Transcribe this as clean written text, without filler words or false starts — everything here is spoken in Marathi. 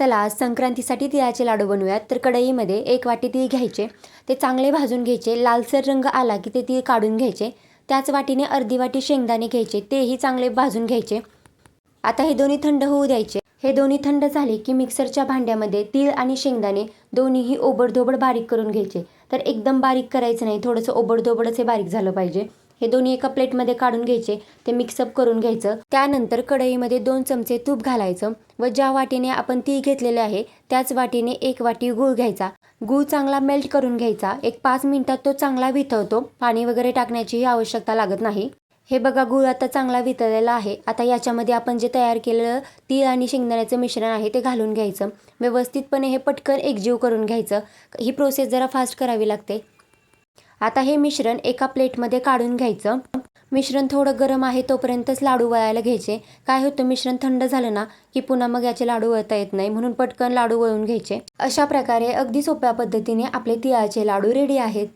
चला आज संक्रांतीसाठी तिळाचे लाडू बनवूयात. तर कढईमध्ये 1 वाटी तीळ घ्यायचे, ते चांगले भाजून घ्यायचे. लालसर रंग आला की ते तीळ काढून घ्यायचे. त्याच वाटीने अर्धी वाटी शेंगदाणे घ्यायचे, तेही चांगले भाजून घ्यायचे. आता हे दोन्ही थंड होऊ द्यायचे. हे दोन्ही थंड झाले की मिक्सरच्या भांड्यामध्ये तीळ आणि शेंगदाणे दोन्हीही ओबडधोबड बारीक करून घ्यायचे. तर एकदम बारीक करायचं नाही, थोडंसं ओबडधोबडच हे बारीक झालं पाहिजे. हे दोन्ही एका प्लेटमध्ये काढून घ्यायचे, ते मिक्सअप करून घ्यायचं. त्यानंतर कढईमध्ये 2 चमचे तूप घालायचं व ज्या वाटीने आपण तीळ घेतलेले आहे त्याच वाटीने 1 वाटी गूळ घ्यायचा. गूळ चांगला मेल्ट करून घ्यायचा. एक 5 मिनिटात तो चांगला वितळतो. पाणी वगैरे टाकण्याचीही आवश्यकता लागत नाही. हे बघा, गूळ आता चांगला वितळलेला आहे. आता याच्यामध्ये आपण जे तयार केलेलं तीळ आणि शेंगदाण्याचं मिश्रण आहे ते घालून घ्यायचं. व्यवस्थितपणे हे पटकन एकजीव करून घ्यायचं. ही प्रोसेस जरा फास्ट करावी लागते. आता हे मिश्रण एका प्लेटमध्ये काढून घ्यायचं. मिश्रण थोडं गरम आहे तोपर्यंतच लाडू वळायला घ्यायचे. काय होतं, मिश्रण थंड झालं ना की पुन्हा मग याचे लाडू वळता येत नाही, म्हणून पटकन लाडू वळून घ्यायचे. अशा प्रकारे अगदी सोप्या पद्धतीने आपले तिळाचे लाडू रेडी आहेत.